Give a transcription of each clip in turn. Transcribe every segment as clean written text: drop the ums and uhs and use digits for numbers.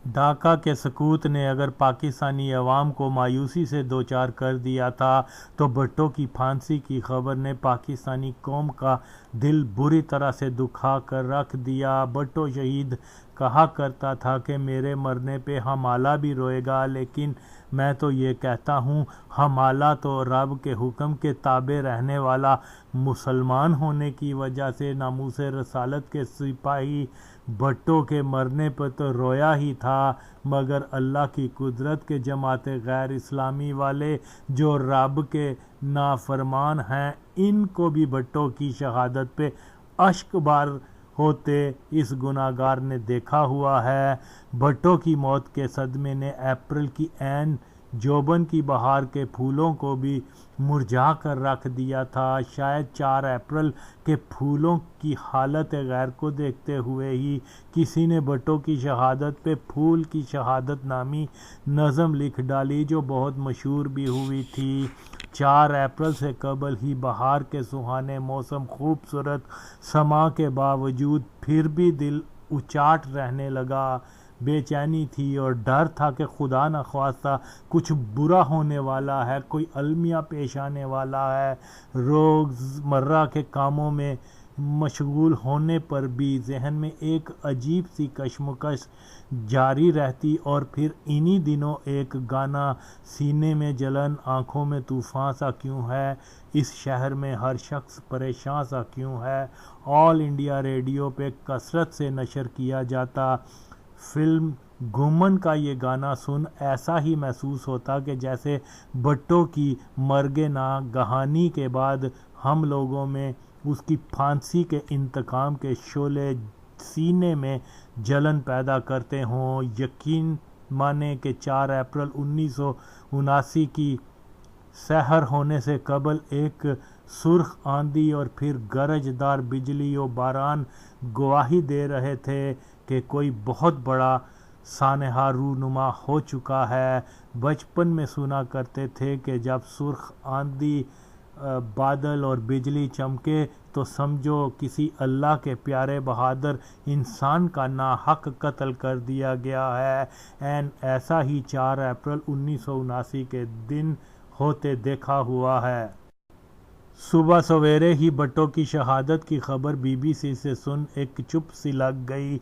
ڈھاکہ کے سکوت نے اگر پاکستانی عوام کو مایوسی سے دوچار کر دیا تھا تو بھٹو کی پھانسی کی خبر نے پاکستانی قوم کا دل بری طرح سے دکھا کر رکھ دیا۔ بھٹو شہید کہا کرتا تھا کہ میرے مرنے پہ ہمالہ بھی روئے گا، لیکن میں تو یہ کہتا ہوں ہمالہ تو رب کے حکم کے تابع رہنے والا مسلمان ہونے کی وجہ سے ناموس رسالت کے سپاہی بھٹو کے مرنے پر تو رویا ہی تھا، مگر اللہ کی قدرت کے جماعت غیر اسلامی والے جو رب کے نافرمان ہیں، ان کو بھی بھٹو کی شہادت پہ اشک بار ہوتے اس گناہگار نے دیکھا ہوا ہے۔ بھٹو کی موت کے صدمے نے اپریل کی عین جوبن کی بہار کے پھولوں کو بھی مرجھا کر رکھ دیا تھا۔ شاید 4 اپریل کے پھولوں کی حالت غیر کو دیکھتے ہوئے ہی کسی نے بھٹو کی شہادت پہ پھول کی شہادت نامی نظم لکھ ڈالی، جو بہت مشہور بھی ہوئی تھی۔ 4 اپریل سے قبل ہی بہار کے سہانے موسم، خوبصورت سما کے باوجود پھر بھی دل اچاٹ رہنے لگا، بے چینی تھی اور ڈر تھا کہ خدا نخواستہ کچھ برا ہونے والا ہے، کوئی المیہ پیش آنے والا ہے۔ روزمرہ کے کاموں میں مشغول ہونے پر بھی ذہن میں ایک عجیب سی کشمکش جاری رہتی، اور پھر انہی دنوں ایک گانا سینے میں جلن، آنکھوں میں طوفان سا کیوں ہے، اس شہر میں ہر شخص پریشاں سا کیوں ہے، آل انڈیا ریڈیو پہ کثرت سے نشر کیا جاتا۔ فلم گھومن کا یہ گانا سن ایسا ہی محسوس ہوتا کہ جیسے بھٹو کی مرگ ناگہانی کے بعد ہم لوگوں میں اس کی پھانسی کے انتقام کے شعلے سینے میں جلن پیدا کرتے ہوں۔ یقین مانیں کہ 4 اپریل 1979 کی سحر ہونے سے قبل ایک سرخ آندھی اور پھر گرج دار بجلی و باران گواہی دے رہے تھے کہ کوئی بہت بڑا سانحہ رونما ہو چکا ہے۔ بچپن میں سنا کرتے تھے کہ جب سرخ آندھی، بادل اور بجلی چمکے تو سمجھو کسی اللہ کے پیارے بہادر انسان کا ناحق قتل کر دیا گیا ہے۔ عین ایسا ہی 4 اپریل 1979 کے دن ہوتے دیکھا ہوا ہے۔ صبح سویرے ہی بھٹو کی شہادت کی خبر بی بی سی سے سن ایک چپ سی لگ گئی،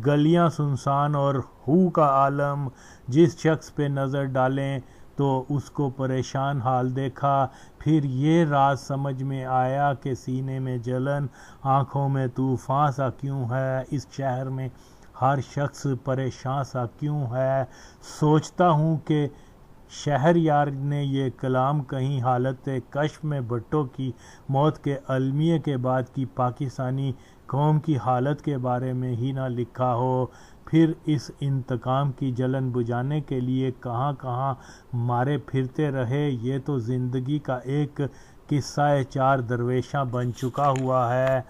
گلیاں سنسان اور ہو کا عالم۔ جس شخص پہ نظر ڈالیں تو اس کو پریشان حال دیکھا، پھر یہ راز سمجھ میں آیا کہ سینے میں جلن، آنکھوں میں طوفان سا کیوں ہے، اس شہر میں ہر شخص پریشان سا کیوں ہے۔ سوچتا ہوں کہ شہریار نے یہ کلام کہیں حالت کشف میں بھٹو کی موت کے المیہ کے بعد کی پاکستانی قوم کی حالت کے بارے میں ہی نہ لکھا ہو، پھر اس انتقام کی جلن بجھانے کے لیے کہاں کہاں مارے پھرتے رہے۔ یہ تو زندگی کا ایک قصہ 4 درویشاں بن چکا ہوا ہے۔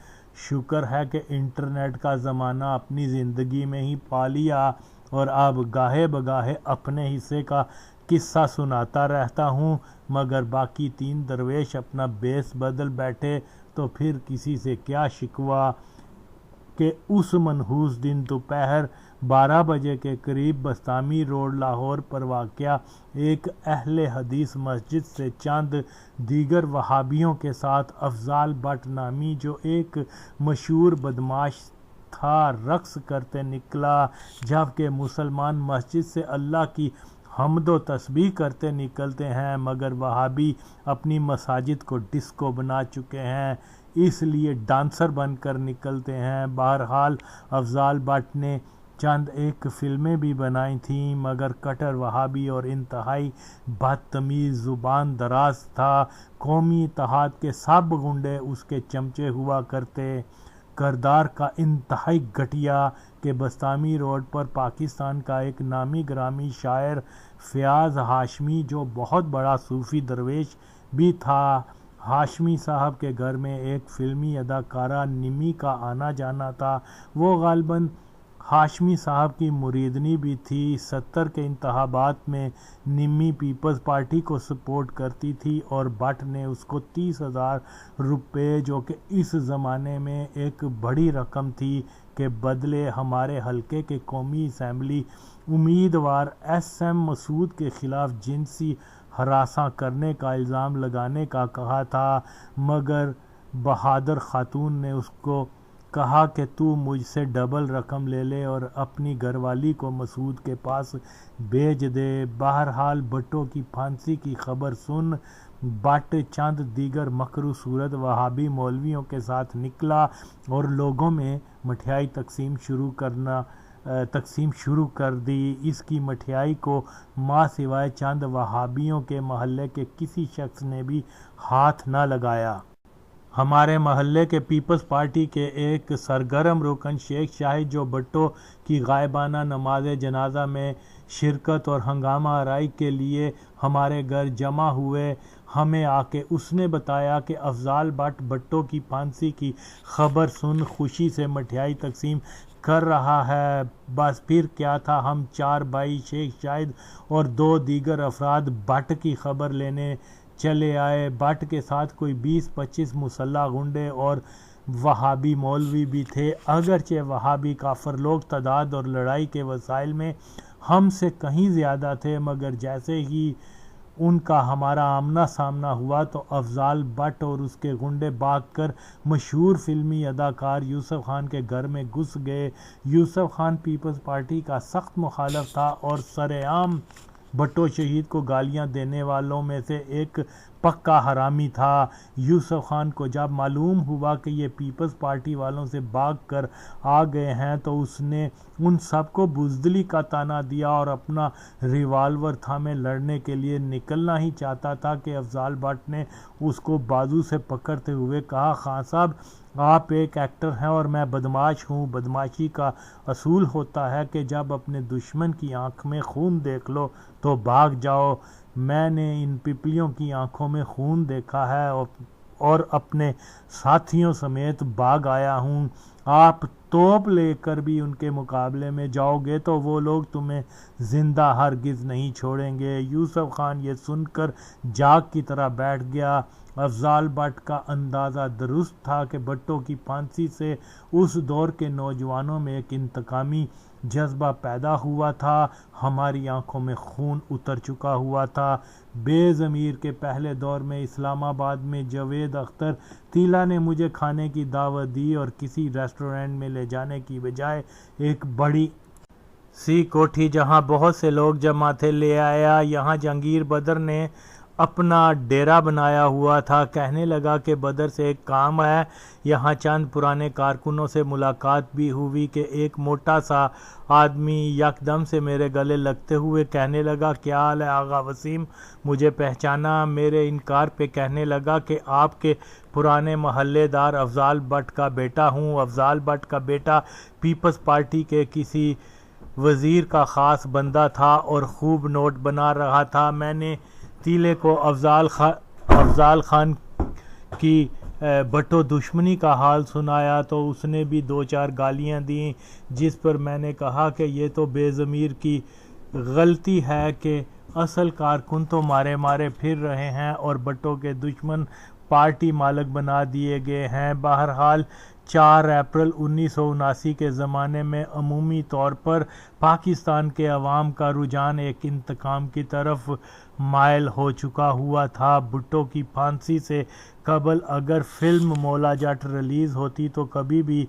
شکر ہے کہ انٹرنیٹ کا زمانہ اپنی زندگی میں ہی پا لیا، اور اب گاہے بگاہے اپنے حصے کا قصہ سناتا رہتا ہوں، مگر باقی 3 درویش اپنا بیس بدل بیٹھے تو پھر کسی سے کیا شکوہ کہ اس منحوس دن دوپہر 12 بجے کے قریب بسطامی روڈ لاہور پر واقع ایک اہل حدیث مسجد سے چند دیگر وہابیوں کے ساتھ افضال بٹ نامی جو ایک مشہور بدمعاش تھا رقص کرتے نکلا، جبکہ مسلمان مسجد سے اللہ کی حمد و تسبیح کرتے نکلتے ہیں، مگر وہابی اپنی مساجد کو ڈسکو بنا چکے ہیں، اس لیے ڈانسر بن کر نکلتے ہیں۔ بہرحال افضال بٹ نے چند ایک فلمیں بھی بنائی تھیں، مگر کٹر وہابی اور انتہائی بدتمیز، زبان دراز تھا۔ قومی اتحاد کے سب غنڈے اس کے چمچے ہوا کرتے۔ کردار کا انتہائی گھٹیا کہ بسطامی روڈ پر پاکستان کا ایک نامی گرامی شاعر فیاض ہاشمی، جو بہت بڑا صوفی درویش بھی تھا، ہاشمی صاحب کے گھر میں ایک فلمی اداکارہ نمی کا آنا جانا تھا۔ وہ غالباً ہاشمی صاحب کی مریدنی بھی تھی۔ 70 کے انتخابات میں نمی پیپلز پارٹی کو سپورٹ کرتی تھی اور بٹ نے اس کو 30,000 روپے، جو کہ اس زمانے میں ایک بڑی رقم تھی، کے بدلے ہمارے حلقے کے قومی اسمبلی امیدوار ایس ایم مسعود کے خلاف جنسی ہراساں کرنے کا الزام لگانے کا کہا تھا، مگر بہادر خاتون نے اس کو کہا کہ تو مجھ سے ڈبل رقم لے لے اور اپنی گھر والی کو مسعود کے پاس بھیج دے۔ بہرحال بھٹو کی پھانسی کی خبر سن بٹ چند دیگر مکروہ صورت وہابی مولویوں کے ساتھ نکلا اور لوگوں میں مٹھائی تقسیم شروع کر دی۔ اس کی مٹھائی کو ماں سوائے چند وہابیوں کے محلے کے کسی شخص نے بھی ہاتھ نہ لگایا۔ ہمارے محلے کے پیپلز پارٹی کے ایک سرگرم رکن شیخ شاہد جو بھٹو کی غائبانہ نماز جنازہ میں شرکت اور ہنگامہ آرائی کے لیے ہمارے گھر جمع ہوئے، ہمیں آ کے اس نے بتایا کہ افضال بٹ بھٹو کی پھانسی کی خبر سن خوشی سے مٹھائی تقسیم کر رہا ہے۔ بس پھر کیا تھا، ہم 4 بھائی شیخ شاہد اور 2 دیگر افراد بٹ کی خبر لینے چلے آئے۔ بٹ کے ساتھ کوئی 20-25 مسلح غنڈے اور وہابی مولوی بھی تھے۔ اگرچہ وہابی کافر لوگ تعداد اور لڑائی کے وسائل میں ہم سے کہیں زیادہ تھے، مگر جیسے ہی ان کا ہمارا آمنا سامنا ہوا تو افضال بٹ اور اس کے غنڈے بھاگ کر مشہور فلمی اداکار یوسف خان کے گھر میں گھس گئے۔ یوسف خان پیپلز پارٹی کا سخت مخالف تھا اور سرِ عام بھٹو شہید کو گالیاں دینے والوں میں سے ایک پکا حرامی تھا۔ یوسف خان کو جب معلوم ہوا کہ یہ پیپلز پارٹی والوں سے بھاگ کر آ گئے ہیں تو اس نے ان سب کو بزدلی کا طعنہ دیا اور اپنا ریوالور تھامے لڑنے کے لیے نکلنا ہی چاہتا تھا کہ افضال بٹ نے اس کو بازو سے پکڑتے ہوئے کہا، خان صاحب آپ ایک ایکٹر ہیں اور میں بدماش ہوں۔ بدماشی کا اصول ہوتا ہے کہ جب اپنے دشمن کی آنکھ میں خون دیکھ لو تو بھاگ جاؤ۔ میں نے ان پپلیوں کی آنکھوں میں خون دیکھا ہے اور اپنے ساتھیوں سمیت بھاگ آیا ہوں۔ آپ توپ لے کر بھی ان کے مقابلے میں جاؤ گے تو وہ لوگ تمہیں زندہ ہرگز نہیں چھوڑیں گے۔ یوسف خان یہ سن کر جاگ کی طرح بیٹھ گیا۔ افضال بٹ کا اندازہ درست تھا کہ بھٹو کی پھانسی سے اس دور کے نوجوانوں میں ایک انتقامی جذبہ پیدا ہوا تھا۔ ہماری آنکھوں میں خون اتر چکا ہوا تھا۔ بے ضمیر کے پہلے دور میں اسلام آباد میں جاوید اختر تیلا نے مجھے کھانے کی دعوت دی اور کسی ریسٹورنٹ میں لے جانے کی بجائے ایک بڑی سی کوٹھی جہاں بہت سے لوگ جمع تھے لے آیا۔ یہاں جہانگیر بدر نے اپنا ڈیرا بنایا ہوا تھا۔ کہنے لگا کہ بدر سے ایک کام ہے۔ یہاں چند پرانے کارکنوں سے ملاقات بھی ہوئی کہ ایک موٹا سا آدمی یکدم سے میرے گلے لگتے ہوئے کہنے لگا، کیا حال ہے آغا وسیم؟ مجھے پہچانا؟ میرے انکار پہ کہنے لگا کہ آپ کے پرانے محلے دار افضال بٹ کا بیٹا ہوں۔ افضال بٹ کا بیٹا پیپلز پارٹی کے کسی وزیر کا خاص بندہ تھا اور خوب نوٹ بنا رہا تھا۔ میں نے تیلے کو افضال خان کی بھٹو دشمنی کا حال سنایا تو اس نے بھی 2-4 گالیاں دیں، جس پر میں نے کہا کہ یہ تو بے ضمیر کی غلطی ہے کہ اصل کارکن تو مارے پھر رہے ہیں اور بھٹو کے دشمن پارٹی مالک بنا دیے گئے ہیں۔ بہرحال 4 اپریل 1979 کے زمانے میں عمومی طور پر پاکستان کے عوام کا رجحان ایک انتقام کی طرف مائل ہو چکا ہوا تھا۔ بھٹو کی پھانسی سے قبل اگر فلم مولا جٹ ریلیز ہوتی تو کبھی بھی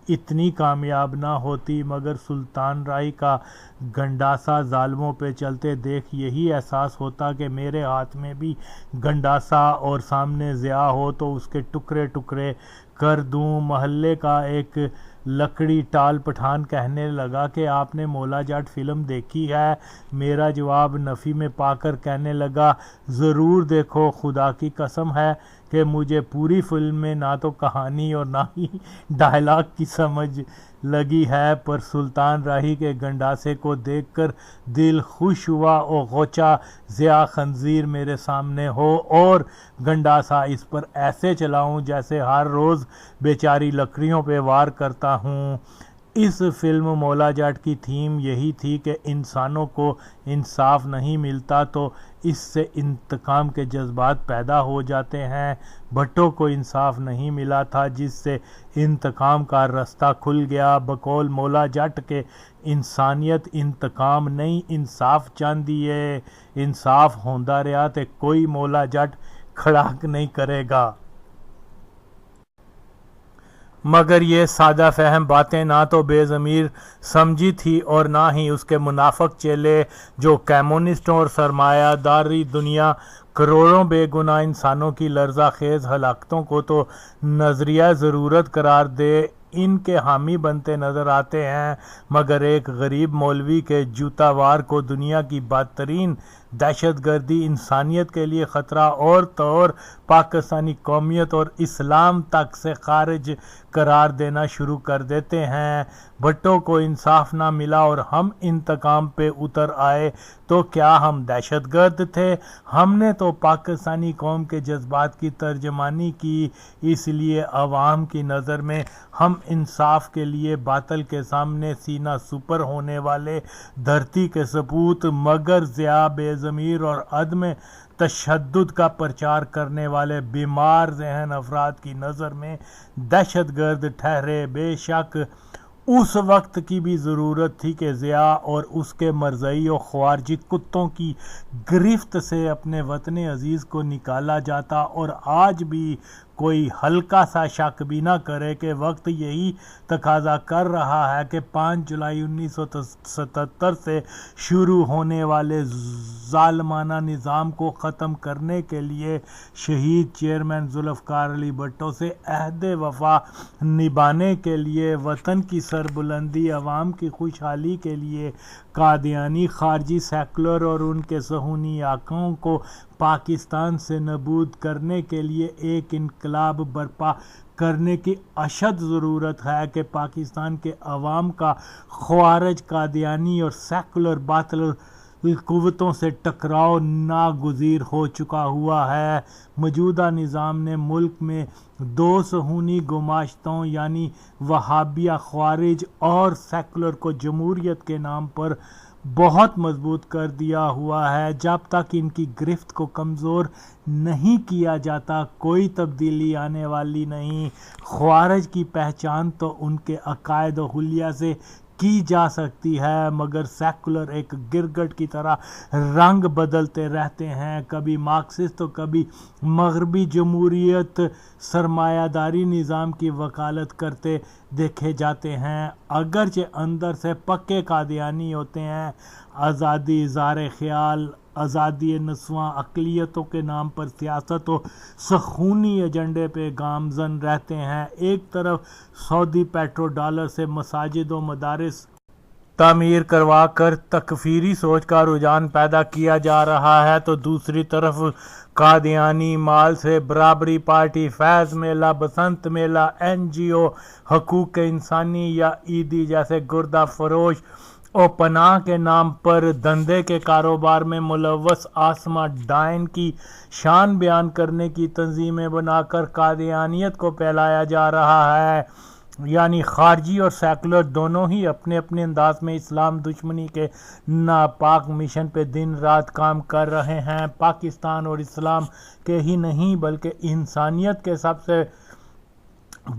اتنی کامیاب نہ ہوتی، مگر سلطان راہی کا گنڈاسا ظالموں پہ چلتے دیکھ یہی احساس ہوتا کہ میرے ہاتھ میں بھی گنڈاسا اور سامنے ضیاء ہو تو اس کے ٹکڑے ٹکڑے کر دوں۔ محلے کا ایک لکڑی ٹال پٹھان کہنے لگا کہ آپ نے مولا جٹ فلم دیکھی ہے؟ میرا جواب نفی میں پا کر کہنے لگا، ضرور دیکھو، خدا کی قسم ہے کہ مجھے پوری فلم میں نہ تو کہانی اور نہ ہی ڈائلاگ کی سمجھ لگی ہے، پر سلطان راہی کے گنڈاسے کو دیکھ کر دل خوش ہوا اور غوچہ ضیاء خنزیر میرے سامنے ہو اور گنڈاسا اس پر ایسے چلاؤں جیسے ہر روز بیچاری لکڑیوں پہ وار کرتا ہوں۔ اس فلم مولا جٹ کی تھیم یہی تھی کہ انسانوں کو انصاف نہیں ملتا تو اس سے انتقام کے جذبات پیدا ہو جاتے ہیں۔ بھٹو کو انصاف نہیں ملا تھا جس سے انتقام کا رستہ کھل گیا۔ بقول مولا جٹ کے انسانیت انتقام نہیں انصاف چاہندی ہے، انصاف ہوندا رہا تے کوئی مولا جٹ کھڑاک نہیں کرے گا۔ مگر یہ سادہ فہم باتیں نہ تو بے ضمیر سمجھی تھی اور نہ ہی اس کے منافق چیلے جو کمیونسٹوں اور سرمایہ داری دنیا کروڑوں بے گناہ انسانوں کی لرزہ خیز ہلاکتوں کو تو نظریہ ضرورت قرار دے ان کے حامی بنتے نظر آتے ہیں، مگر ایک غریب مولوی کے جوتا وار کو دنیا کی بدترین دہشت گردی، انسانیت کے لیے خطرہ اور طور پاکستانی قومیت اور اسلام تک سے خارج قرار دینا شروع کر دیتے ہیں۔ بھٹو کو انصاف نہ ملا اور ہم انتقام پہ اتر آئے تو کیا ہم دہشت گرد تھے؟ ہم نے تو پاکستانی قوم کے جذبات کی ترجمانی کی، اس لیے عوام کی نظر میں ہم انصاف کے لیے باطل کے سامنے سینہ سپر ہونے والے دھرتی کے سپوت مگر ضیاء بے ضمیر اور عدم تشدد کا پرچار کرنے والے بیمار ذہن افراد کی نظر میں دہشت گرد ٹھہرے۔ بے شک اس وقت کی بھی ضرورت تھی کہ ضیاء اور اس کے مرزائی و خوارجی کتوں کی گرفت سے اپنے وطن عزیز کو نکالا جاتا، اور آج بھی کوئی ہلکا سا شک بھی نہ کرے کہ وقت یہی تقاضا کر رہا ہے کہ 5 جولائی 1977 سے شروع ہونے والے ظالمانہ نظام کو ختم کرنے کے لیے شہید چیئرمین ذوالفقار علی بھٹو سے عہد وفا نبھانے کے لیے وطن کی سربلندی، عوام کی خوشحالی کے لیے قادیانی خارجی سیکولر اور ان کے صہیونی آقاؤں کو پاکستان سے نابود کرنے کے لیے ایک انقلاب برپا کرنے کی اشد ضرورت ہے کہ پاکستان کے عوام کا خوارج، قادیانی اور سیکولر باطل قوتوں سے ٹکراؤ ناگزیر ہو چکا ہوا ہے۔ موجودہ نظام نے ملک میں 2 صہیونی گماشتوں یعنی وہابیہ خوارج اور سیکولر کو جمہوریت کے نام پر بہت مضبوط کر دیا ہوا ہے۔ جب تک ان کی گرفت کو کمزور نہیں کیا جاتا کوئی تبدیلی آنے والی نہیں۔ خوارج کی پہچان تو ان کے عقائد و حلیہ سے کی جا سکتی ہے، مگر سیکولر ایک گرگٹ کی طرح رنگ بدلتے رہتے ہیں، کبھی مارکسسٹ تو کبھی مغربی جمہوریت سرمایہ داری نظام کی وکالت کرتے دیکھے جاتے ہیں، اگرچہ اندر سے پکے قادیانی ہوتے ہیں۔ آزادی اظہار خیال، آزادی نسواں اقلیتوں کے نام پر سیاست و صہیونی ایجنڈے پہ گامزن رہتے ہیں۔ ایک طرف سعودی پیٹرو ڈالر سے مساجد و مدارس تعمیر کروا کر تکفیری سوچ کا رجحان پیدا کیا جا رہا ہے تو دوسری طرف قادیانی مال سے برابری پارٹی، فیض میلہ، بسنت میلہ، NGO، حقوق انسانی یا عیدی جیسے گردہ فروش اور پناہ کے نام پر دھندے کے کاروبار میں ملوث آسما ڈائن کی شان بیان کرنے کی تنظیمیں بنا کر قادیانیت کو پھیلایا جا رہا ہے۔ یعنی خارجی اور سیکولر دونوں ہی اپنے اپنے انداز میں اسلام دشمنی کے ناپاک مشن پہ دن رات کام کر رہے ہیں۔ پاکستان اور اسلام کے ہی نہیں بلکہ انسانیت کے سب سے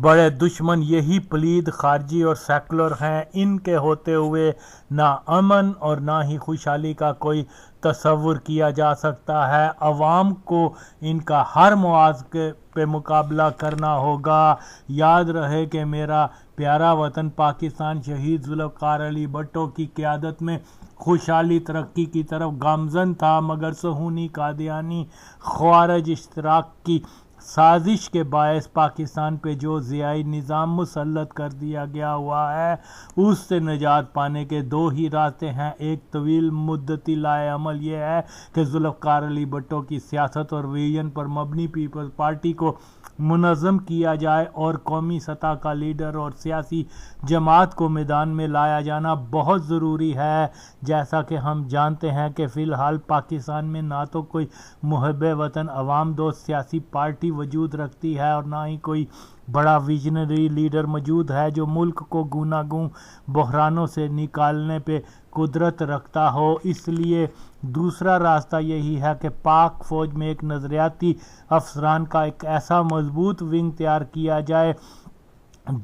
بڑے دشمن یہی پلید خارجی اور سیکولر ہیں۔ ان کے ہوتے ہوئے نہ امن اور نہ ہی خوشحالی کا کوئی تصور کیا جا سکتا ہے۔ عوام کو ان کا ہر معاوضے پہ مقابلہ کرنا ہوگا۔ یاد رہے کہ میرا پیارا وطن پاکستان شہید ذوالفقار علی بھٹو کی قیادت میں خوشحالی ترقی کی طرف گامزن تھا، مگر صہیونی قادیانی خوارج اشتراک کی سازش کے باعث پاکستان پہ جو ضیائی نظام مسلط کر دیا گیا ہوا ہے اس سے نجات پانے کے 2 ہی راستے ہیں۔ ایک طویل مدتی لائے عمل یہ ہے کہ ذوالفقار علی بھٹو کی سیاست اور ویژن پر مبنی پیپلز پارٹی کو منظم کیا جائے اور قومی سطح کا لیڈر اور سیاسی جماعت کو میدان میں لایا جانا بہت ضروری ہے۔ جیسا کہ ہم جانتے ہیں کہ فی الحال پاکستان میں نہ تو کوئی محب وطن عوام دوست سیاسی پارٹی وجود رکھتی ہے اور نہ ہی کوئی بڑا ویژنری لیڈر موجود ہے جو ملک کو گوناگون بحرانوں سے نکالنے پہ قدرت رکھتا ہو۔ اس لیے دوسرا راستہ یہی ہے کہ پاک فوج میں ایک نظریاتی افسران کا ایک ایسا مضبوط ونگ تیار کیا جائے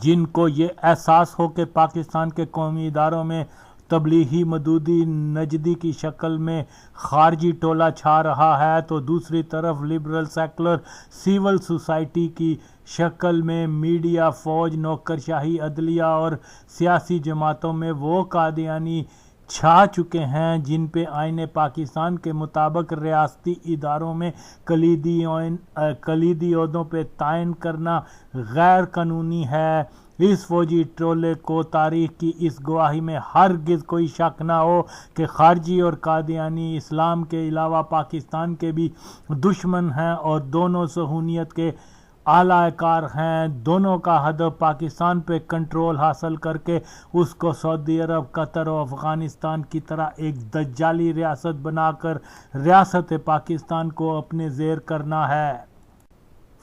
جن کو یہ احساس ہو کہ پاکستان کے قومی اداروں میں تبلیغی مودودی نجدی کی شکل میں خارجی ٹولہ چھا رہا ہے، تو دوسری طرف لبرل سیکولر سول سوسائٹی کی شکل میں میڈیا، فوج، نوکرشاہی، عدلیہ اور سیاسی جماعتوں میں وہ قادیانی چھا چکے ہیں جن پہ آئین پاکستان کے مطابق ریاستی اداروں میں کلیدی عہدوں پہ تعین کرنا غیر قانونی ہے۔ اس فوجی ٹولے کو تاریخ کی اس گواہی میں ہرگز کوئی شک نہ ہو کہ خارجی اور قادیانی اسلام کے علاوہ پاکستان کے بھی دشمن ہیں اور دونوں صہیونیت کے اعلی کار ہیں۔ دونوں کا ہدف پاکستان پہ کنٹرول حاصل کر کے اس کو سعودی عرب، قطر اور افغانستان کی طرح ایک دجالی ریاست بنا کر ریاست پاکستان کو اپنے زیر کرنا ہے۔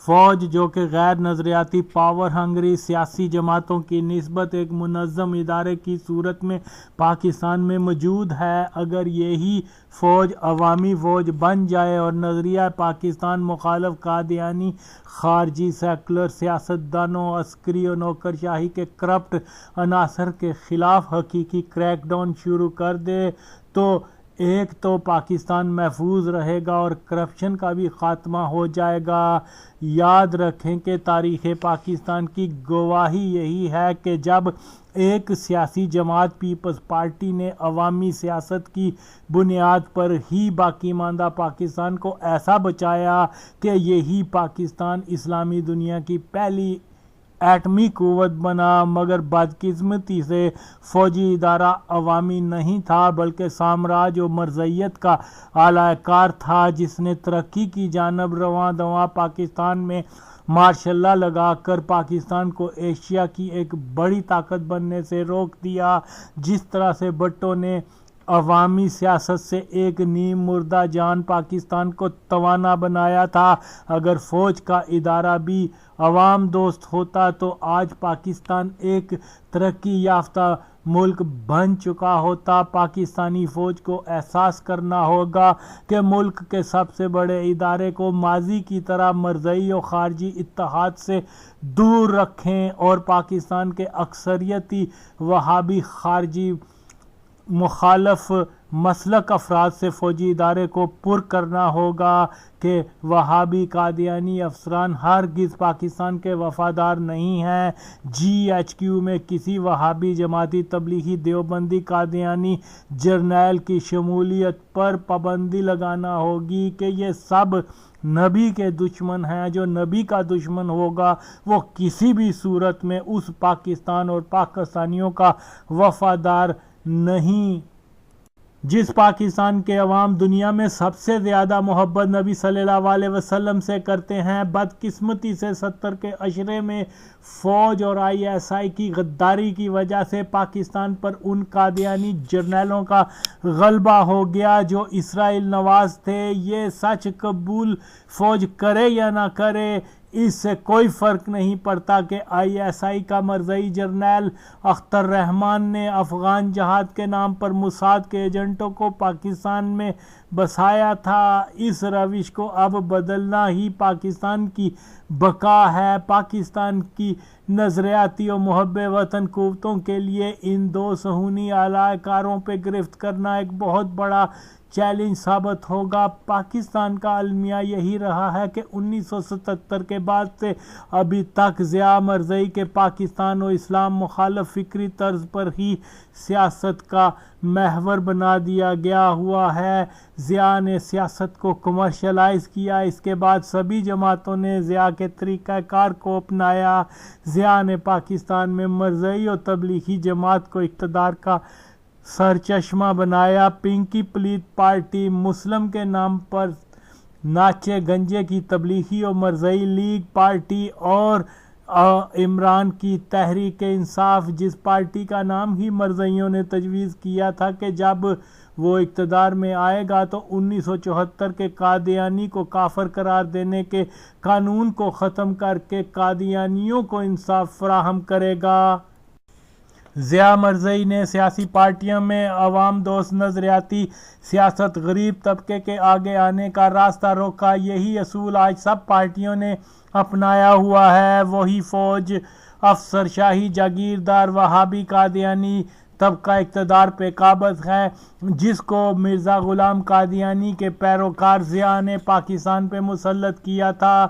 فوج جو کہ غیر نظریاتی پاور ہنگری سیاسی جماعتوں کی نسبت ایک منظم ادارے کی صورت میں پاکستان میں موجود ہے، اگر یہی فوج عوامی فوج بن جائے اور نظریہ پاکستان مخالف قادیانی خارجی سیکولر سیاستدانوں، عسکری اور نوکرشاہی کے کرپٹ عناصر کے خلاف حقیقی کریک ڈاؤن شروع کر دے تو ایک تو پاکستان محفوظ رہے گا اور کرپشن کا بھی خاتمہ ہو جائے گا۔ یاد رکھیں کہ تاریخ پاکستان کی گواہی یہی ہے کہ جب ایک سیاسی جماعت پیپلز پارٹی نے عوامی سیاست کی بنیاد پر ہی باقی ماندہ پاکستان کو ایسا بچایا کہ یہی پاکستان اسلامی دنیا کی پہلی ایٹمی قوت بنا، مگر بدقسمتی سے فوجی ادارہ عوامی نہیں تھا بلکہ سامراج و مرزیت کا اعلی کار تھا جس نے ترقی کی جانب رواں دواں پاکستان میں مارشل لا لگا کر پاکستان کو ایشیا کی ایک بڑی طاقت بننے سے روک دیا۔ جس طرح سے بھٹو نے عوامی سیاست سے ایک نیم مردہ جان پاکستان کو توانا بنایا تھا، اگر فوج کا ادارہ بھی عوام دوست ہوتا تو آج پاکستان ایک ترقی یافتہ ملک بن چکا ہوتا۔ پاکستانی فوج کو احساس کرنا ہوگا کہ ملک کے سب سے بڑے ادارے کو ماضی کی طرح مرزئی اور خارجی اتحاد سے دور رکھیں اور پاکستان کے اکثریتی وہابی خارجی مخالف مسلک افراد سے فوجی ادارے کو پر کرنا ہوگا کہ وہابی قادیانی افسران ہرگز پاکستان کے وفادار نہیں ہیں۔ جی ایچ کیو میں کسی وہابی جماعتی تبلیغی دیوبندی قادیانی جرنیل کی شمولیت پر پابندی لگانا ہوگی کہ یہ سب نبی کے دشمن ہیں۔ جو نبی کا دشمن ہوگا وہ کسی بھی صورت میں اس پاکستان اور پاکستانیوں کا وفادار نہیں۔ جس پاکستان کے عوام دنیا میں سب سے زیادہ محبت نبی صلی اللہ علیہ وسلم سے کرتے ہیں، بدقسمتی سے 70 کے عشرے میں فوج اور آئی ایس آئی کی غداری کی وجہ سے پاکستان پر ان قادیانی جرنیلوں کا غلبہ ہو گیا جو اسرائیل نواز تھے۔ یہ سچ قبول فوج کرے یا نہ کرے، اس سے کوئی فرق نہیں پڑتا کہ آئی ایس آئی کا مرزئی جرنیل اختر رحمان نے افغان جہاد کے نام پر موساد کے ایجنٹوں کو پاکستان میں بسایا تھا۔ اس روش کو اب بدلنا ہی پاکستان کی بقا ہے۔ پاکستان کی نظریاتی اور محب وطن قوتوں کے لیے ان دو صہیونی اعلی کاروں پہ گرفت کرنا ایک بہت بڑا چیلنج ثابت ہوگا۔ پاکستان کا المیہ یہی رہا ہے کہ 1977 کے بعد سے ابھی تک ضیاء مرزئی کے پاکستان اور اسلام مخالف فکری طرز پر ہی سیاست کا محور بنا دیا گیا ہوا ہے۔ ضیاء نے سیاست کو کمرشلائز کیا، اس کے بعد سبھی جماعتوں نے ضیاء کے طریقہ کار کو اپنایا۔ ضیاء نے پاکستان میں مرزئی اور تبلیغی جماعت کو اقتدار کا سرچشمہ بنایا۔ پنکی پلیت پارٹی، مسلم کے نام پر ناچے گنجے کی تبلیغی اور مرزئی لیگ پارٹی اور عمران کی تحریک انصاف، جس پارٹی کا نام ہی مرزائیوں نے تجویز کیا تھا کہ جب وہ اقتدار میں آئے گا تو 1974 کے قادیانی کو کافر قرار دینے کے قانون کو ختم کر کے قادیانیوں کو انصاف فراہم کرے گا۔ ضیاء مرزائی نے سیاسی پارٹیوں میں عوام دوست نظریاتی سیاست، غریب طبقے کے آگے آنے کا راستہ روکا۔ یہی اصول آج سب پارٹیوں نے اپنایا ہوا ہے۔ وہی فوج، افسر شاہی، جاگیردار، وہابی قادیانی طبقہ اقتدار پہ قابض ہے، جس کو مرزا غلام قادیانی کے پیروکار ضیاء نے پاکستان پہ مسلط کیا تھا۔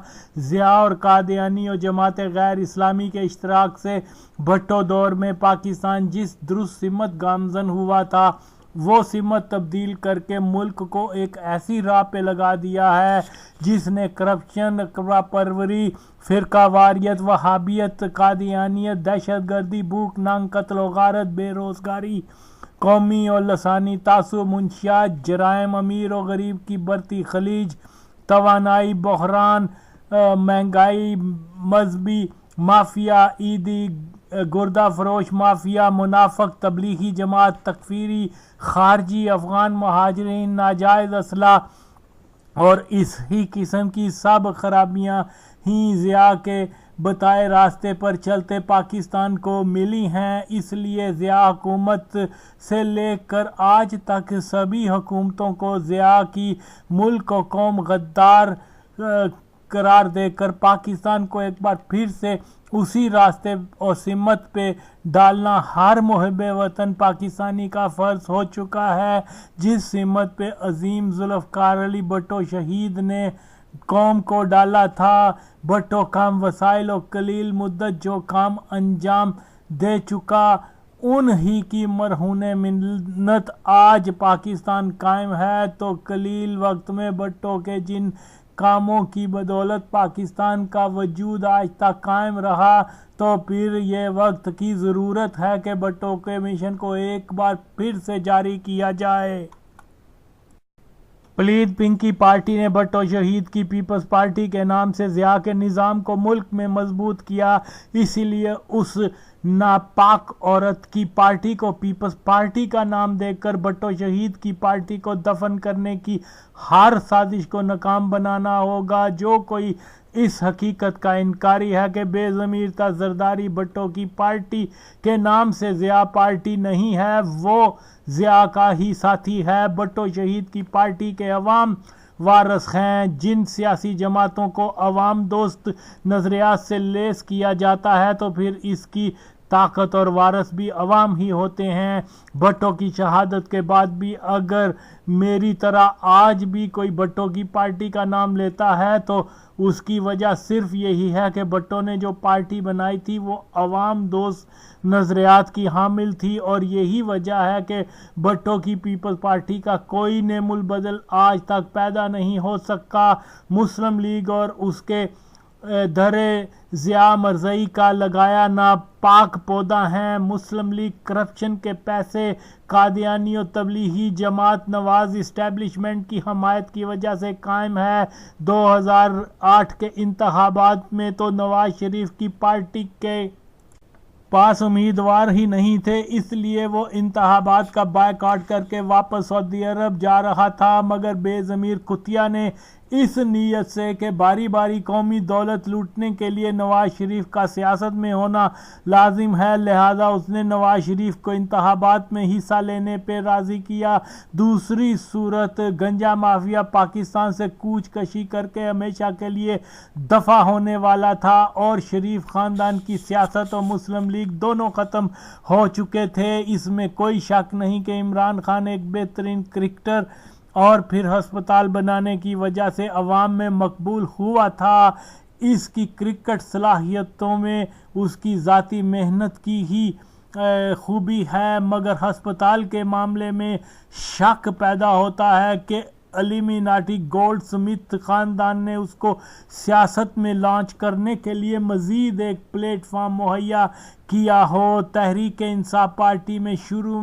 ضیاء اور قادیانی اور جماعت غیر اسلامی کے اشتراک سے بھٹو دور میں پاکستان جس درست سمت گامزن ہوا تھا، وہ سمت تبدیل کر کے ملک کو ایک ایسی راہ پہ لگا دیا ہے جس نے کرپشن، اقرا پروری، فرقہ واریت، وہابیت، قادیانیت، دہشت گردی، بھوک ننگ، قتل و غارت، بے روزگاری، قومی اور لسانی تعصب، منشیات، جرائم، امیر و غریب کی بڑھتی خلیج، توانائی بحران، مہنگائی، مذہبی مافیا، عیدی گردہ فروش مافیا، منافق تبلیغی جماعت، تکفیری خارجی، افغان مہاجرین، ناجائز اسلحہ اور اس ہی قسم کی سب خرابیاں ہی ضیاء کے بتائے راستے پر چلتے پاکستان کو ملی ہیں۔ اس لیے ضیاء حکومت سے لے کر آج تک سبھی حکومتوں کو ضیاء کی ملک و قوم غدار قرار دے کر پاکستان کو ایک بار پھر سے اسی راستے اور سمت پہ ڈالنا ہر محب وطن پاکستانی کا فرض ہو چکا ہے، جس سمت پہ عظیم ذوالفقار علی بھٹو شہید نے قوم کو ڈالا تھا۔ بھٹو کم وسائل اور قلیل مدت جو کام انجام دے چکا، ان ہی کی مرہون منت آج پاکستان قائم ہے، تو قلیل وقت میں بھٹو کے جن کاموں کی بدولت پاکستان کا وجود آج تک قائم رہا، تو پھر یہ وقت کی ضرورت ہے کہ بھٹو کے مشن کو ایک بار پھر سے جاری کیا جائے۔ پلید پنکی پارٹی نے بھٹو شہید کی پیپلز پارٹی کے نام سے ضیاء کے نظام کو ملک میں مضبوط کیا، اسی لیے اس ناپاک عورت کی پارٹی کو پیپلز پارٹی کا نام دے کر بھٹو شہید کی پارٹی کو دفن کرنے کی ہر سازش کو ناکام بنانا ہوگا۔ جو کوئی اس حقیقت کا انکاری ہے کہ بے ضمیر تا زرداری بھٹو کی پارٹی کے نام سے ضیاء پارٹی نہیں ہے، وہ ضیاء کا ہی ساتھی ہے۔ بھٹو شہید کی پارٹی کے عوام وارث ہیں۔ جن سیاسی جماعتوں کو عوام دوست نظریات سے لیس کیا جاتا ہے تو پھر اس کی طاقت اور وارث بھی عوام ہی ہوتے ہیں۔ بھٹو کی شہادت کے بعد بھی اگر میری طرح آج بھی کوئی بھٹو کی پارٹی کا نام لیتا ہے تو اس کی وجہ صرف یہی ہے کہ بھٹو نے جو پارٹی بنائی تھی وہ عوام دوست نظریات کی حامل تھی، اور یہی وجہ ہے کہ بھٹو کی پیپلز پارٹی کا کوئی نعم البدل آج تک پیدا نہیں ہو سکا۔ مسلم لیگ اور اس کے دھرے ضیاء مرزائی کا لگایا ناپاک پودا ہیں۔ مسلم لیگ کرپشن کے پیسے، قادیانی اور تبلیغی جماعت نواز اسٹیبلشمنٹ کی حمایت کی وجہ سے قائم ہے۔ 2008 کے انتخابات میں تو نواز شریف کی پارٹی کے پاس امیدوار ہی نہیں تھے، اس لیے وہ انتخابات کا بائیکاٹ کر کے واپس سعودی عرب جا رہا تھا، مگر بے ضمیر کتیا نے اس نیت سے کہ باری باری قومی دولت لوٹنے کے لیے نواز شریف کا سیاست میں ہونا لازم ہے، لہذا اس نے نواز شریف کو انتخابات میں حصہ لینے پہ راضی کیا۔ دوسری صورت گنجا مافیا پاکستان سے کوچ کشی کر کے ہمیشہ کے لیے دفع ہونے والا تھا، اور شریف خاندان کی سیاست اور مسلم لیگ دونوں ختم ہو چکے تھے۔ اس میں کوئی شک نہیں کہ عمران خان ایک بہترین کرکٹر اور پھر ہسپتال بنانے کی وجہ سے عوام میں مقبول ہوا تھا۔ اس کی کرکٹ صلاحیتوں میں اس کی ذاتی محنت کی ہی خوبی ہے، مگر ہسپتال کے معاملے میں شک پیدا ہوتا ہے کہ ایلیمیناٹی گولڈ سمتھ خاندان نے اس کو سیاست میں لانچ کرنے کے لیے مزید ایک پلیٹ فارم مہیا کیا ہو۔ تحریک انصاف پارٹی میں شروع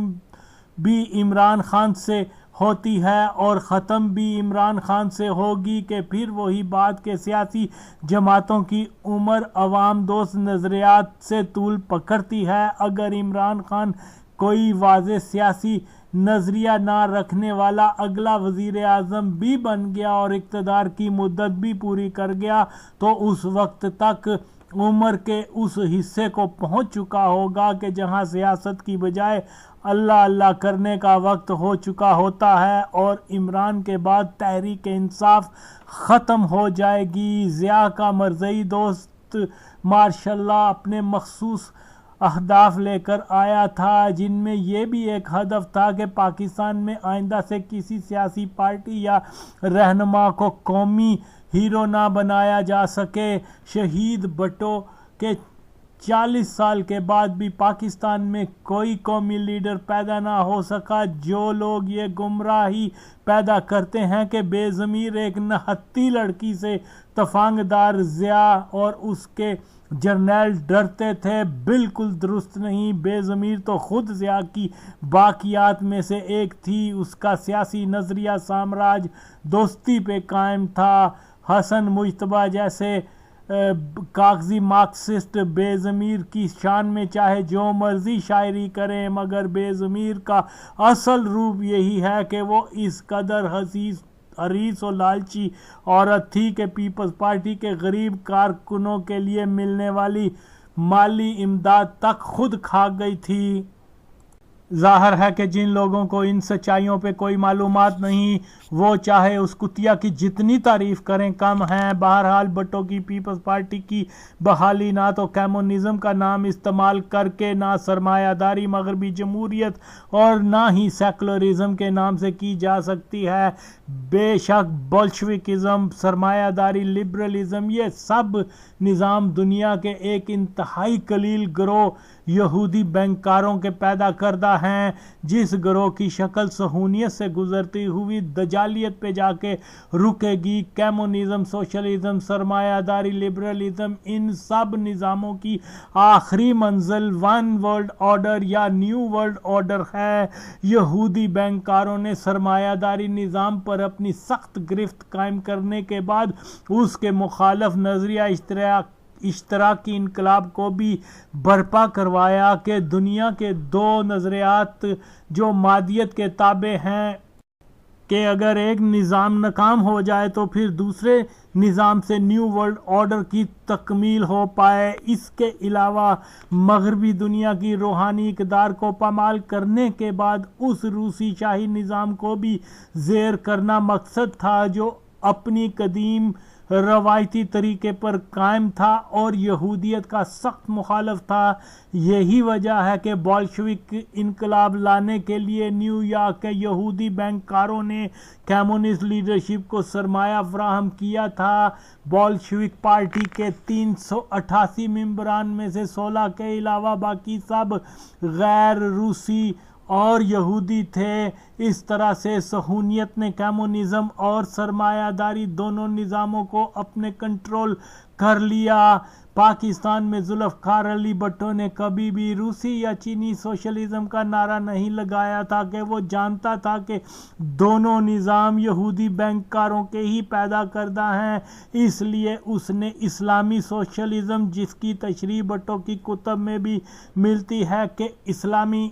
بھی عمران خان سے ہوتی ہے اور ختم بھی عمران خان سے ہوگی کہ پھر وہی بات کہ سیاسی جماعتوں کی عمر عوام دوست نظریات سے طول پکڑتی ہے۔ اگر عمران خان کوئی واضح سیاسی نظریہ نہ رکھنے والا اگلا وزیر اعظم بھی بن گیا اور اقتدار کی مدت بھی پوری کر گیا تو اس وقت تک عمر کے اس حصے کو پہنچ چکا ہوگا کہ جہاں سیاست کی بجائے اللہ اللہ کرنے کا وقت ہو چکا ہوتا ہے، اور عمران کے بعد تحریک انصاف ختم ہو جائے گی۔ ضیاء کا مرزائی دوست ماشاءاللہ اپنے مخصوص اہداف لے کر آیا تھا، جن میں یہ بھی ایک ہدف تھا کہ پاکستان میں آئندہ سے کسی سیاسی پارٹی یا رہنما کو قومی ہیرو نہ بنایا جا سکے۔ شہید بھٹو کے 40 سال کے بعد بھی پاکستان میں کوئی قومی لیڈر پیدا نہ ہو سکا۔ جو لوگ یہ گمراہی پیدا کرتے ہیں کہ بے ضمیر ایک نہتی لڑکی سے تفنگ دار ضیاء اور اس کے جرنیل ڈرتے تھے، بالکل درست نہیں۔ بے ضمیر تو خود ضیاء کی باقیات میں سے ایک تھی۔ اس کا سیاسی نظریہ سامراج دوستی پہ قائم تھا۔ حسن مجتبیٰ جیسے کاغذی مارکسسٹ بے ضمیر کی شان میں چاہے جو مرضی شاعری کریں، مگر بے ضمیر کا اصل روپ یہی ہے کہ وہ اس قدر حریص و لالچی عورت تھی کہ پیپلز پارٹی کے غریب کارکنوں کے لیے ملنے والی مالی امداد تک خود کھا گئی تھی۔ ظاہر ہے کہ جن لوگوں کو ان سچائیوں پہ کوئی معلومات نہیں، وہ چاہے اس کتیا کی جتنی تعریف کریں کم ہیں۔ بہرحال بھٹو کی پیپلز پارٹی کی بحالی نہ تو کمیونزم کا نام استعمال کر کے، نہ سرمایہ داری مغربی جمہوریت اور نہ ہی سیکولرزم کے نام سے کی جا سکتی ہے۔ بے شک بولشوکزم، سرمایہ داری، لبرلزم، یہ سب نظام دنیا کے ایک انتہائی قلیل گروہ یہودی بینکاروں کے پیدا کردہ ہیں، جس گروہ کی شکل صہیونیت سے گزرتی ہوئی دجالیت پہ جا کے رکے گی۔ کمیونزم، سوشلزم، سرمایہ داری، لبرلزم، ان سب نظاموں کی آخری منزل ون ورلڈ آرڈر یا نیو ورلڈ آرڈر ہے۔ یہودی بینکاروں نے سرمایہ داری نظام پر اپنی سخت گرفت قائم کرنے کے بعد اس کے مخالف نظریہ اشتراکی انقلاب کو بھی برپا کروایا کہ دنیا کے دو نظریات جو مادیت کے تابع ہیں کہ اگر ایک نظام ناکام ہو جائے تو پھر دوسرے نظام سے نیو ورلڈ آرڈر کی تکمیل ہو پائے۔ اس کے علاوہ مغربی دنیا کی روحانی اقدار کو پامال کرنے کے بعد اس روسی شاہی نظام کو بھی زیر کرنا مقصد تھا جو اپنی قدیم روایتی طریقے پر قائم تھا اور یہودیت کا سخت مخالف تھا۔ یہی وجہ ہے کہ بولشوک انقلاب لانے کے لیے نیو یارک کے یہودی بینکاروں نے کمیونسٹ لیڈرشپ کو سرمایہ فراہم کیا تھا۔ بولشوک پارٹی کے 388 ممبران میں سے 16 کے علاوہ باقی سب غیر روسی اور یہودی تھے۔ اس طرح سے صہیونیت نے کمیونزم اور سرمایہ داری دونوں نظاموں کو اپنے کنٹرول کر لیا۔ پاکستان میں ذوالفقار علی بھٹو نے کبھی بھی روسی یا چینی سوشلزم کا نعرہ نہیں لگایا تھا کہ وہ جانتا تھا کہ دونوں نظام یہودی بینکاروں کے ہی پیدا کردہ ہیں۔ اس لیے اس نے اسلامی سوشلزم، جس کی تشریح بھٹو کی کتب میں بھی ملتی ہے کہ اسلامی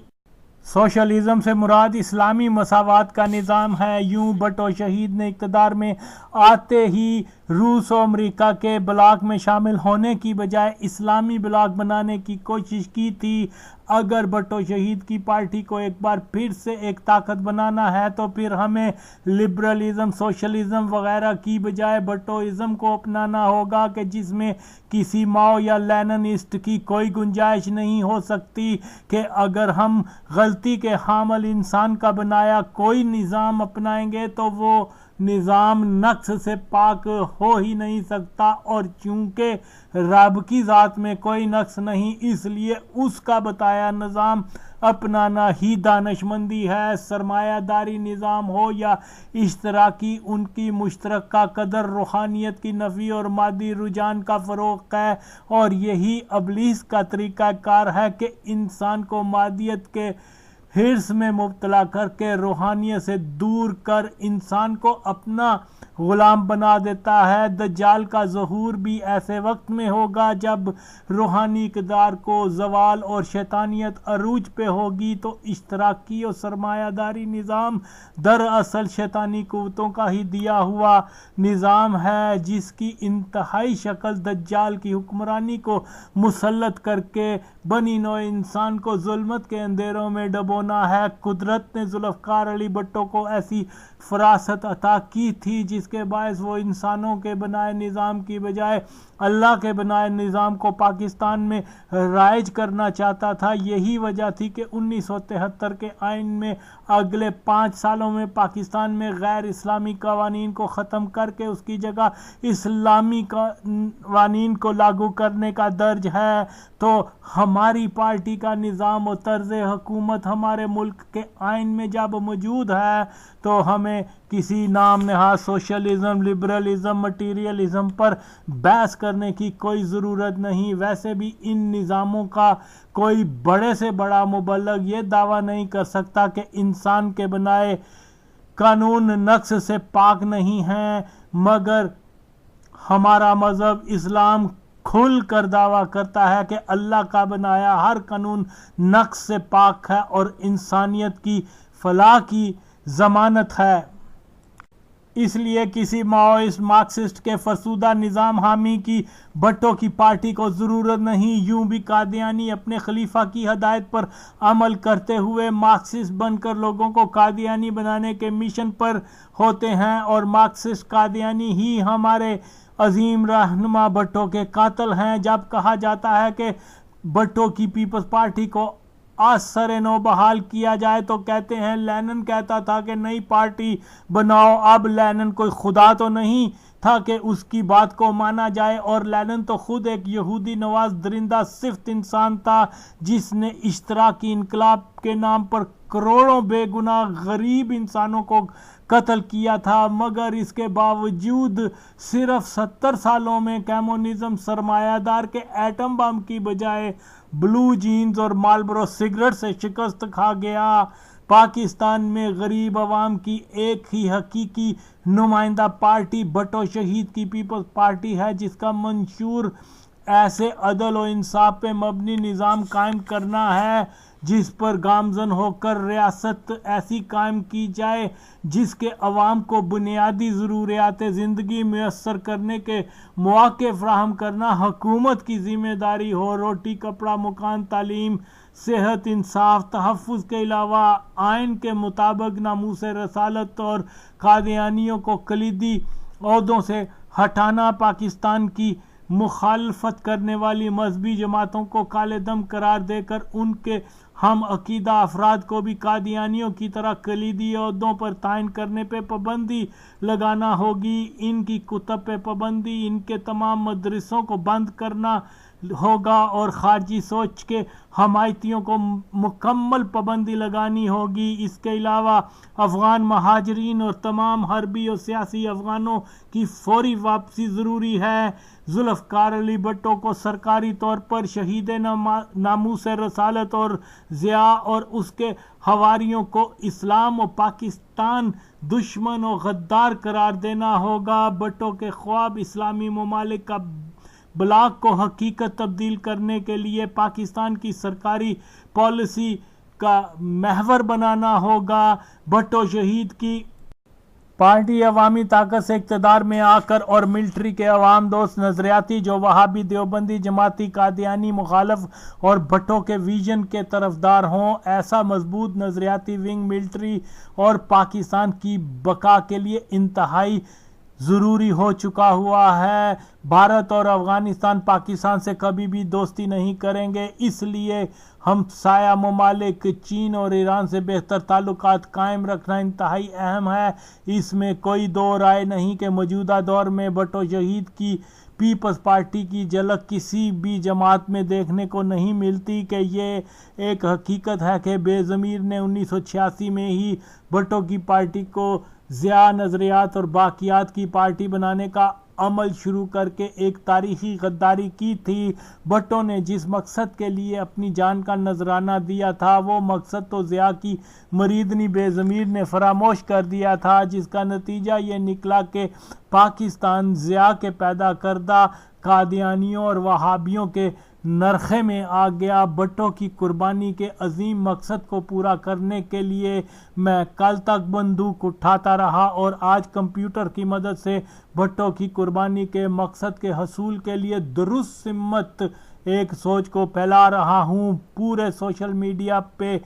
سوشلزم سے مراد اسلامی مساوات کا نظام ہے، یوں بھٹو شہید نے اقتدار میں آتے ہی روس و امریکہ کے بلاک میں شامل ہونے کی بجائے اسلامی بلاک بنانے کی کوشش کی تھی۔ اگر بھٹو شہید کی پارٹی کو ایک بار پھر سے ایک طاقت بنانا ہے تو پھر ہمیں لبرلزم، سوشلزم وغیرہ کی بجائے بھٹوازم کو اپنانا ہوگا کہ جس میں کسی ماؤ یا لیننسٹ کی کوئی گنجائش نہیں ہو سکتی کہ اگر ہم غلطی کے حامل انسان کا بنایا کوئی نظام اپنائیں گے تو وہ نظام نقص سے پاک ہو ہی نہیں سکتا، اور چونکہ رب کی ذات میں کوئی نقص نہیں اس لیے اس کا بتایا نظام اپنانا ہی دانشمندی ہے۔ سرمایہ داری نظام ہو یا اشتراکی، ان کی مشترکہ قدر روحانیت کی نفی اور مادی رجحان کا فروغ ہے، اور یہی ابلیس کا طریقہ کار ہے کہ انسان کو مادیت کے حرص میں مبتلا کر کے روحانیت سے دور کر انسان کو اپنا غلام بنا دیتا ہے۔ دجال کا ظہور بھی ایسے وقت میں ہوگا جب روحانی اقدار کو زوال اور شیطانیت عروج پہ ہوگی، تو اشتراکی اور سرمایہ داری نظام دراصل شیطانی قوتوں کا ہی دیا ہوا نظام ہے، جس کی انتہائی شکل دجال کی حکمرانی کو مسلط کر کے بنی نوع انسان کو ظلمت کے اندھیروں میں ڈبونا ہے۔ قدرت نے ذوالفقار علی بھٹو کو ایسی فراست عطا کی تھی جس کے باعث وہ انسانوں کے بنائے نظام کی بجائے اللہ کے بنائے نظام کو پاکستان میں رائج کرنا چاہتا تھا۔ یہی وجہ تھی کہ 1973 کے آئین میں اگلے 5 سالوں میں پاکستان میں غیر اسلامی قوانین کو ختم کر کے اس کی جگہ اسلامی قوانین کو لاگو کرنے کا درج ہے۔ تو ہماری پارٹی کا نظام و طرز حکومت ہمارے ملک کے آئین میں جب موجود ہے تو ہمیں کسی نام نہاد سوشلزم، لبرلزم، مٹیریلزم پر بحث کرنے کی کوئی ضرورت نہیں۔ ویسے بھی ان نظاموں کا کوئی بڑے سے بڑا مبلغ یہ دعویٰ نہیں کر سکتا کہ انسان کے بنائے قانون نقص سے پاک نہیں ہیں، مگر ہمارا مذہب اسلام کھل کر دعویٰ کرتا ہے کہ اللہ کا بنایا ہر قانون نقص سے پاک ہے اور انسانیت کی فلاح کی ضمانت ہے۔ اس لیے کسی ماؤسٹ مارکسسٹ کے فرسودہ نظام حامی کی بھٹو کی پارٹی کو ضرورت نہیں۔ یوں بھی قادیانی اپنے خلیفہ کی ہدایت پر عمل کرتے ہوئے مارکسسٹ بن کر لوگوں کو قادیانی بنانے کے مشن پر ہوتے ہیں، اور مارکسسٹ قادیانی ہی ہمارے عظیم رہنما بھٹو کے قاتل ہیں۔ جب کہا جاتا ہے کہ بھٹو کی پیپلز پارٹی کو آج سر نو بحال کیا جائے تو کہتے ہیں لینن کہتا تھا کہ نئی پارٹی بناؤ۔ اب لینن کوئی خدا تو نہیں تھا کہ اس کی بات کو مانا جائے، اور لینن تو خود ایک یہودی نواز درندہ صفت انسان تھا جس نے اشتراکی انقلاب کے نام پر کروڑوں بے گناہ غریب انسانوں کو قتل کیا تھا، مگر اس کے باوجود صرف 70 سالوں میں کمیونزم سرمایہ دار کے ایٹم بم کی بجائے بلو جینز اور مالبرو سگریٹ سے شکست کھا گیا۔ پاکستان میں غریب عوام کی ایک ہی حقیقی نمائندہ پارٹی بھٹو شہید کی پیپلز پارٹی ہے، جس کا منشور ایسے عدل و انصاف پہ مبنی نظام قائم کرنا ہے جس پر گامزن ہو کر ریاست ایسی قائم کی جائے جس کے عوام کو بنیادی ضروریات زندگی میسر کرنے کے مواقع فراہم کرنا حکومت کی ذمہ داری ہو۔ روٹی، کپڑا، مکان، تعلیم، صحت، انصاف، تحفظ کے علاوہ آئین کے مطابق ناموس رسالت اور قادیانیوں کو کلیدی عہدوں سے ہٹانا، پاکستان کی مخالفت کرنے والی مذہبی جماعتوں کو کالے دم قرار دے کر ان کے ہم عقیدہ افراد کو بھی قادیانیوں کی طرح کلیدی عہدوں پر تعین کرنے پہ پابندی لگانا ہوگی۔ ان کی کتب پہ پابندی، ان کے تمام مدرسوں کو بند کرنا ہوگا اور خارجی سوچ کے حمایتیوں کو مکمل پابندی لگانی ہوگی۔ اس کے علاوہ افغان مہاجرین اور تمام حربی اور سیاسی افغانوں کی فوری واپسی ضروری ہے۔ ذوالفقار علی بھٹو کو سرکاری طور پر شہید ناموس رسالت اور ضیاء اور اس کے حواریوں کو اسلام و پاکستان دشمن و غدار قرار دینا ہوگا۔ بھٹو کے خواب اسلامی ممالک کا بلاک کو حقیقت تبدیل کرنے کے لیے پاکستان کی سرکاری پالیسی کا محور بنانا ہوگا۔ بھٹو شہید کی پارٹی عوامی طاقت سے اقتدار میں آ کر اور ملٹری کے عوام دوست نظریاتی جو وہابی، دیوبندی، جماعتی، قادیانی مخالف اور بھٹو کے ویژن کے طرفدار ہوں، ایسا مضبوط نظریاتی ونگ ملٹری اور پاکستان کی بقا کے لیے انتہائی ضروری ہو چکا ہوا ہے۔ بھارت اور افغانستان پاکستان سے کبھی بھی دوستی نہیں کریں گے، اس لیے ہمسایہ ممالک چین اور ایران سے بہتر تعلقات قائم رکھنا انتہائی اہم ہے۔ اس میں کوئی دو رائے نہیں کہ موجودہ دور میں بھٹو شہید کی پیپلز پارٹی کی جھلک کسی بھی جماعت میں دیکھنے کو نہیں ملتی کہ یہ ایک حقیقت ہے کہ بے ضمیر نے 1986 میں ہی بھٹو کی پارٹی کو ضیاء، نظریات اور باقیات کی پارٹی بنانے کا عمل شروع کر کے ایک تاریخی غداری کی تھی۔ بھٹو نے جس مقصد کے لیے اپنی جان کا نذرانہ دیا تھا وہ مقصد تو ضیاء کی مریدنی بے ضمیر نے فراموش کر دیا تھا، جس کا نتیجہ یہ نکلا کہ پاکستان ضیاء کے پیدا کردہ قادیانیوں اور وہابیوں کے نرخے میں آ گیا۔ بھٹو کی قربانی کے عظیم مقصد کو پورا کرنے کے لیے میں کل تک بندوق اٹھاتا رہا اور آج کمپیوٹر کی مدد سے بھٹو کی قربانی کے مقصد کے حصول کے لیے درست سمت ایک سوچ کو پھیلا رہا ہوں۔ پورے سوشل میڈیا پہ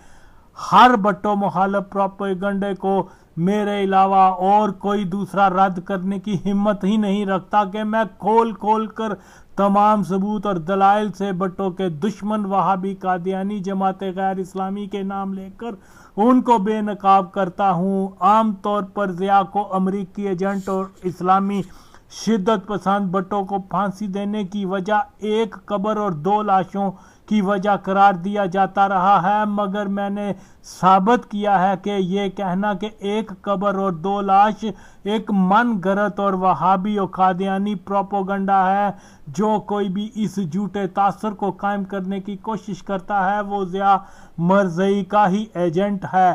ہر بھٹو مخالف پروپیگنڈے کو میرے علاوہ اور کوئی دوسرا رد کرنے کی ہمت ہی نہیں رکھتا کہ میں کھول کر تمام ثبوت اور دلائل سے بھٹو کے دشمن وہابی قادیانی جماعت غیر اسلامی کے نام لے کر ان کو بے نقاب کرتا ہوں۔ عام طور پر ضیاء کو امریکی ایجنٹ اور اسلامی شدت پسند بھٹو کو پھانسی دینے کی وجہ ایک قبر اور 2 لاشوں کی وجہ قرار دیا جاتا رہا ہے، مگر میں نے ثابت کیا ہے کہ یہ کہنا کہ ایک قبر اور 2 لاش ایک من گھڑت اور وہابی اور قادیانی پروپیگنڈا ہے۔ جو کوئی بھی اس جھوٹے تاثر کو قائم کرنے کی کوشش کرتا ہے وہ ضیاء مرزئی کا ہی ایجنٹ ہے۔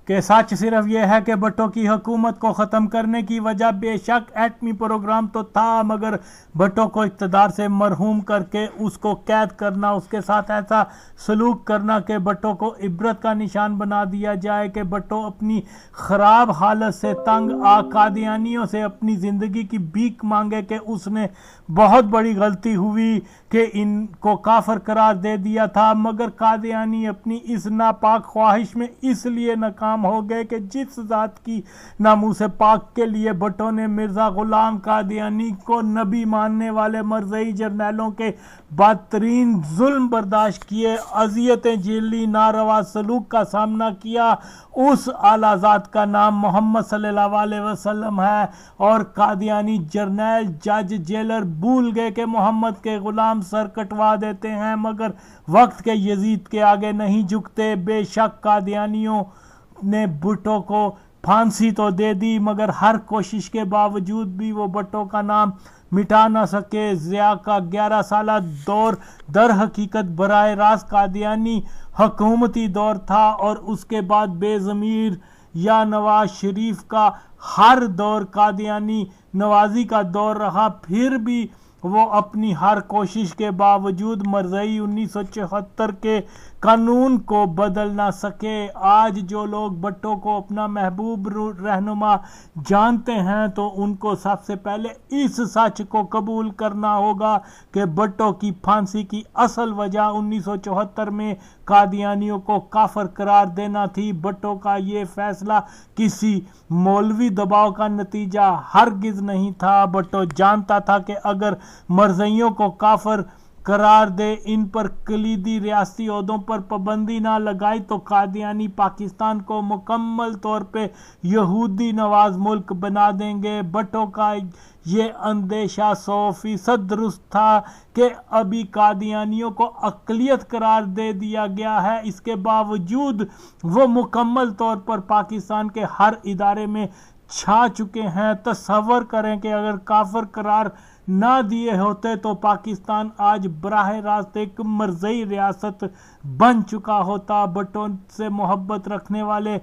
کہ سچ صرف یہ ہے کہ بھٹو کی حکومت کو ختم کرنے کی وجہ بے شک ایٹمی پروگرام تو تھا، مگر بھٹو کو اقتدار سے مرحوم کر کے اس کو قید کرنا، اس کے ساتھ ایسا سلوک کرنا کہ بھٹو کو عبرت کا نشان بنا دیا جائے کہ بھٹو اپنی خراب حالت سے تنگ آ قادیانیوں سے اپنی زندگی کی بھیک مانگے کہ اس نے بہت بڑی غلطی ہوئی کہ ان کو کافر قرار دے دیا تھا، مگر قادیانی اپنی اس ناپاک خواہش میں اس لیے ناکام ہو گئے کہ جس ذات کی ناموس پاک کے لیے بھٹو نے مرزا غلام قادیانی کو نبی ماننے والے مرزئی جرنیلوں کے بدترین ظلم برداشت کیے، اذیتیں جھیلی، ناروا سلوک کا سامنا کیا، اس اعلیٰ ذات کا نام محمد صلی اللہ علیہ وسلم ہے، اور قادیانی جرنیل جج جیلر بھول گئے کہ محمد کے غلام سر کٹوا دیتے ہیں مگر وقت کے یزید کے آگے نہیں جھکتے۔ بے شک قادیانیوں نے بھٹو کو پھانسی تو دے دی مگر ہر کوشش کے باوجود بھی وہ بھٹو کا نام مٹا نہ سکے۔ ضیاء کا 11 سالہ دور در حقیقت براہ راست قادیانی حکومتی دور تھا اور اس کے بعد بے ضمیر یا نواز شریف کا ہر دور قادیانی نوازی کا دور رہا، پھر بھی وہ اپنی ہر کوشش کے باوجود مرزئی 1974 کے قانون کو بدل نہ سکے۔ آج جو لوگ بھٹو کو اپنا محبوب رہنما جانتے ہیں تو ان کو سب سے پہلے اس سچ کو قبول کرنا ہوگا کہ بھٹو کی پھانسی کی اصل وجہ 1974 میں قادیانیوں کو کافر قرار دینا تھی۔ بھٹو کا یہ فیصلہ کسی مولوی دباؤ کا نتیجہ ہرگز نہیں تھا۔ بھٹو جانتا تھا کہ اگر مرزئیوں کو کافر قرار دے، ان پر کلیدی ریاستی عہدوں پر پابندی نہ لگائی تو قادیانی پاکستان کو مکمل طور پہ یہودی نواز ملک بنا دیں گے۔ بھٹو کا یہ اندیشہ 100% درست تھا کہ ابھی قادیانیوں کو اقلیت قرار دے دیا گیا ہے، اس کے باوجود وہ مکمل طور پر پاکستان کے ہر ادارے میں چھا چکے ہیں۔ تصور کریں کہ اگر کافر قرار نہ دیے ہوتے تو پاکستان آج براہ راست ایک مرزئی ریاست بن چکا ہوتا۔ بھٹو سے محبت رکھنے والے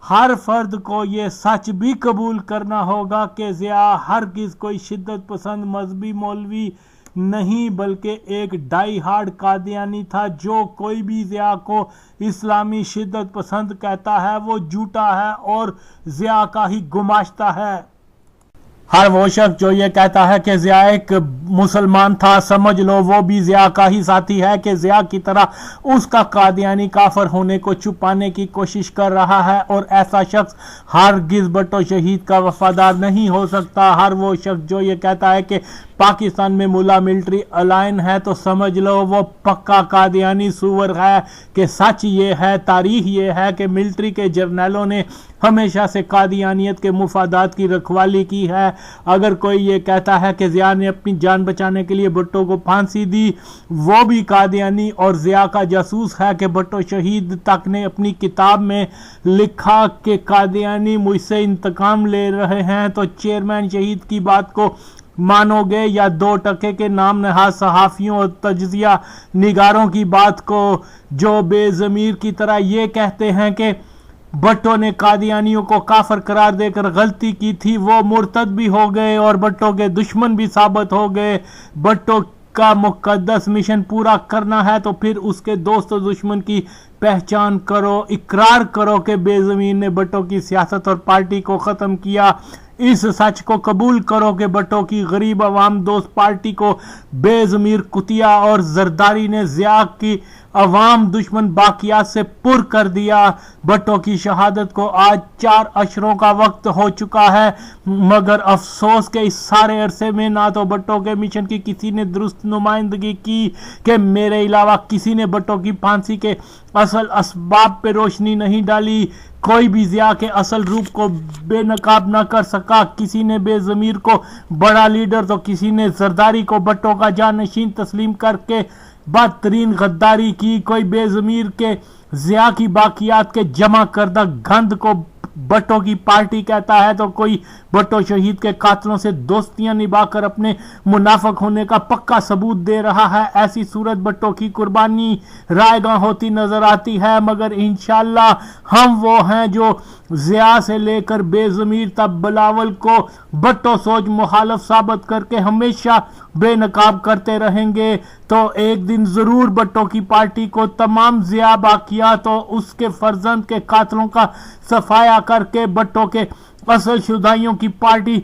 ہر فرد کو یہ سچ بھی قبول کرنا ہوگا کہ ضیاء ہرگز کوئی شدت پسند مذہبی مولوی نہیں بلکہ ایک ڈائی ہارڈ قادیانی تھا۔ جو کوئی بھی ضیاء کو اسلامی شدت پسند کہتا ہے وہ جھوٹا ہے اور ضیاء کا ہی گماشتہ ہے۔ ہر وہ شخص جو یہ کہتا ہے کہ ضیاء ایک مسلمان تھا، سمجھ لو وہ بھی ضیاء کا ہی ساتھی ہے کہ ضیاء کی طرح اس کا قادیانی کافر ہونے کو چھپانے کی کوشش کر رہا ہے، اور ایسا شخص ہرگز بھٹو شہید کا وفادار نہیں ہو سکتا۔ ہر وہ شخص جو یہ کہتا ہے کہ پاکستان میں ملا ملٹری الائن ہے تو سمجھ لو وہ پکا قادیانی سور ہے کہ سچ یہ ہے، تاریخ یہ ہے کہ ملٹری کے جرنیلوں نے ہمیشہ سے قادیانیت کے مفادات کی رکھوالی کی ہے۔ اگر کوئی یہ کہتا ہے کہ ضیاء نے اپنی جان بچانے کے لیے بھٹو کو پھانسی دی، وہ بھی قادیانی اور ضیاء کا جاسوس ہے کہ بھٹو شہید تک نے اپنی کتاب میں لکھا کہ قادیانی مجھ سے انتقام لے رہے ہیں، تو چیئرمین شہید کی بات کو مانو گے یا 2 ٹکے کے نام نہاد صحافیوں اور تجزیہ نگاروں کی بات کو، جو بے ضمیر کی طرح یہ کہتے ہیں کہ بھٹو نے قادیانیوں کو کافر قرار دے کر غلطی کی تھی، وہ مرتد بھی ہو گئے اور بھٹو کے دشمن بھی ثابت ہو گئے۔ بھٹو کا مقدس مشن پورا کرنا ہے تو پھر اس کے دوست و دشمن کی پہچان کرو، اقرار کرو کہ بے ضمیر نے بھٹو کی سیاست اور پارٹی کو ختم کیا۔ اس سچ کو قبول کرو کہ بھٹو کی غریب عوام دوست پارٹی کو بے ضمیر کتیا اور زرداری نے ضیاء کی عوام دشمن باقیات سے پر کر دیا۔ بھٹو کی شہادت کو آج 4 اشروں کا وقت ہو چکا ہے، مگر افسوس کہ اس سارے عرصے میں نہ تو بھٹو کے مشن کی کسی نے درست نمائندگی کی کہ میرے علاوہ کسی نے بھٹو کی پھانسی کے اصل اسباب پہ روشنی نہیں ڈالی، کوئی بھی ضیاء کے اصل روپ کو بے نقاب نہ کر سکا، کسی نے بے ضمیر کو بڑا لیڈر تو کسی نے زرداری کو بھٹو کا جانشین تسلیم کر کے بدترین غداری کی، کوئی بے ضمیر کے ضیاء کی باقیات کے جمع کردہ گند کو بھٹو کی پارٹی کہتا ہے، تو کوئی بھٹو شہید کے قاتلوں سے دوستیاں نبھا کر اپنے منافق ہونے کا پکا ثبوت دے رہا ہے۔ ایسی صورت بھٹو کی قربانی رائے گاں ہوتی نظر آتی ہے، مگر انشاءاللہ ہم وہ ہیں جو ضیاء سے لے کر بے ضمیر تب بلاول کو بھٹو سوچ مخالف ثابت کر کے ہمیشہ بے نقاب کرتے رہیں گے، تو ایک دن ضرور بھٹو کی پارٹی کو تمام ضیاء باقیات اور اس کے فرزند کے قاتلوں کا صفایا کر کے بھٹو کے اصل شدائیوں کی پارٹی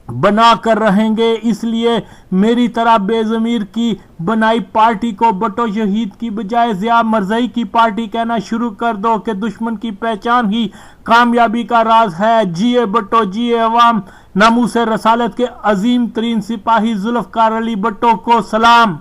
بنا کر رہیں گے۔ اس لیے میری طرح بے ضمیر کی بنائی پارٹی کو بھٹو شہید کی بجائے ضیاء مرزائی کی پارٹی کہنا شروع کر دو کہ دشمن کی پہچان ہی کامیابی کا راز ہے۔ جیے بھٹو، جیے عوام۔ ناموس رسالت کے عظیم ترین سپاہی ذوالفقار علی بھٹو کو سلام۔